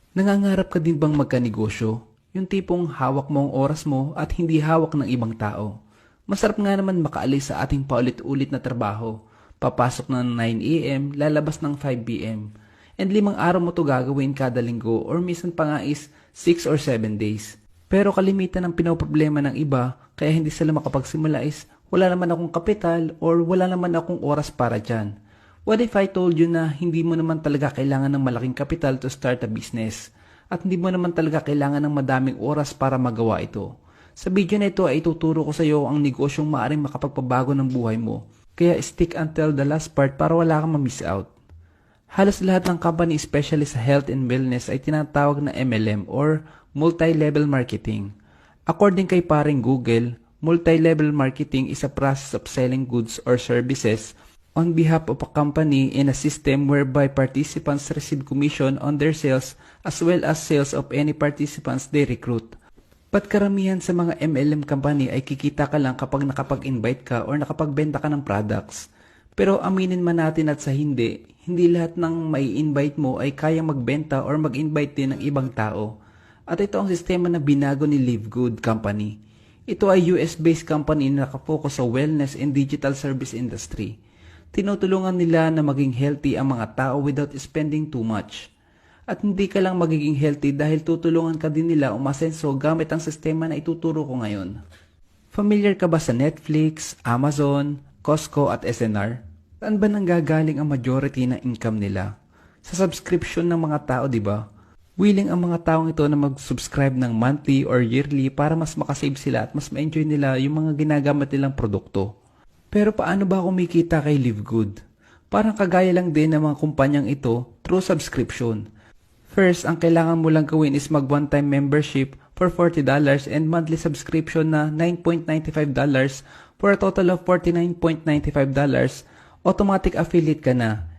Nangangarap ka din bang magkanegosyo? Yung tipong hawak mo ang oras mo at hindi hawak ng ibang tao. Masarap nga naman makaalis sa ating paulit-ulit na trabaho. Papasok ng 9 a.m., lalabas ng 5 p.m. And 5 araw mo to gagawin kada linggo or minsan pa nga is 6 or 7 days. Pero kalimitan ng pinoproblema ng iba kaya hindi sila makapagsimula is wala naman akong kapital or wala naman akong oras para dyan. What if I told you na hindi mo naman talaga kailangan ng malaking kapital to start a business? At hindi mo naman talaga kailangan ng madaming oras para magawa ito. Sa video na ito ay ituturo ko sa iyo ang negosyong maaaring makapagpabago ng buhay mo. Kaya stick until the last part para wala kang ma-miss out. Halos lahat ng company especially sa health and wellness ay tinatawag na MLM or multi-level marketing. According kay paring Google, multi-level marketing is a process of selling goods or services on behalf of a company in a system whereby participants receive commission on their sales as well as sales of any participants they recruit. But karamihan sa mga MLM company ay kikita ka lang kapag nakapag-invite ka or nakapagbenta ka ng products. Pero aminin man natin at sa hindi lahat ng mai-invite mo ay kayang magbenta or mag-invite din ng ibang tao. At ito ang sistema na binago ni Live Good Company. Ito ay US-based company na nakafocus sa wellness and digital service industry. Tinutulungan nila na maging healthy ang mga tao without spending too much. At hindi ka lang magiging healthy dahil tutulungan ka din nila umasenso gamit ang sistema na ituturo ko ngayon. Familiar ka ba sa Netflix, Amazon, Costco at SNR? Saan ba nanggagaling ang majority ng income nila? Sa subscription ng mga tao, di ba? Willing ang mga taong ito na mag-subscribe ng monthly or yearly para mas makasave sila at mas ma-enjoy nila yung mga ginagamit nilang produkto. Pero paano ba kumikita kay Live Good? Parang kagaya lang din ng mga kumpanyang ito through subscription. First, ang kailangan mo lang gawin is mag one-time membership for $40 and monthly subscription na $9.95 for a total of $49.95. Automatic affiliate ka na.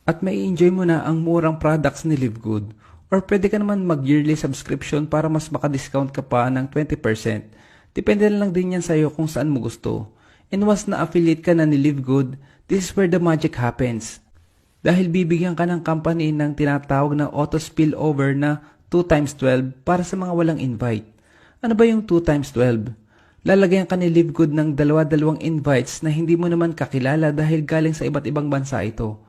At may enjoy mo na ang murang products ni Live Good. Or pwede ka naman mag-yearly subscription para mas makadiscount ka pa ng 20%. Depende na lang din yan sa'yo kung saan mo gusto. And once na-affiliate ka na ni Live Good, this is where the magic happens. Dahil bibigyan ka ng company ng tinatawag na auto spillover na 2 times 12 para sa mga walang invite. Ano ba yung 2 times 12? Lalagyan ka ni Live Good ng dalawa-dalawang invites na hindi mo naman kakilala dahil galing sa iba't ibang bansa ito.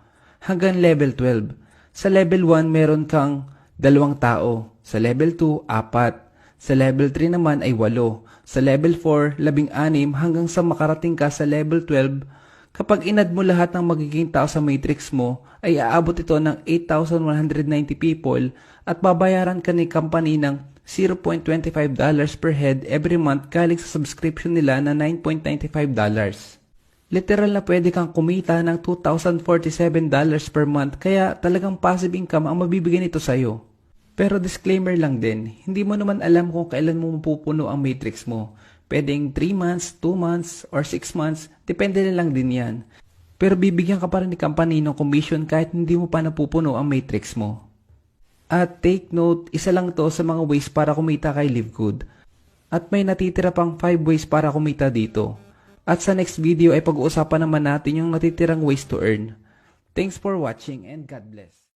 Hanggang level 12. Sa level 1 meron kang 2 tao. Sa level 2, 4. Sa level 3 naman ay 8. Sa level 4, 16 hanggang sa makarating ka sa level 12. Kapag inad mo lahat ng magiging tao sa matrix mo, ay aabot ito ng 8,190 people at babayaran ka ni company ng $0.25 per head every month galing sa subscription nila na $9.95. Literal na pwede kang kumita ng $2,047 per month kaya talagang passive income ang mabibigay nito sa'yo. Pero disclaimer lang din, hindi mo naman alam kung kailan mo mapupuno ang matrix mo. Pwedeng 3 months, 2 months, or 6 months, depende na lang din yan. Pero bibigyan ka pa rin ni company ng commission kahit hindi mo pa napupuno ang matrix mo. At take note, isa lang to sa mga ways para kumita kay Live Good. At may natitira pang 5 ways para kumita dito. At sa next video ay pag-uusapan naman natin yung natitirang ways to earn. Thanks for watching and God bless.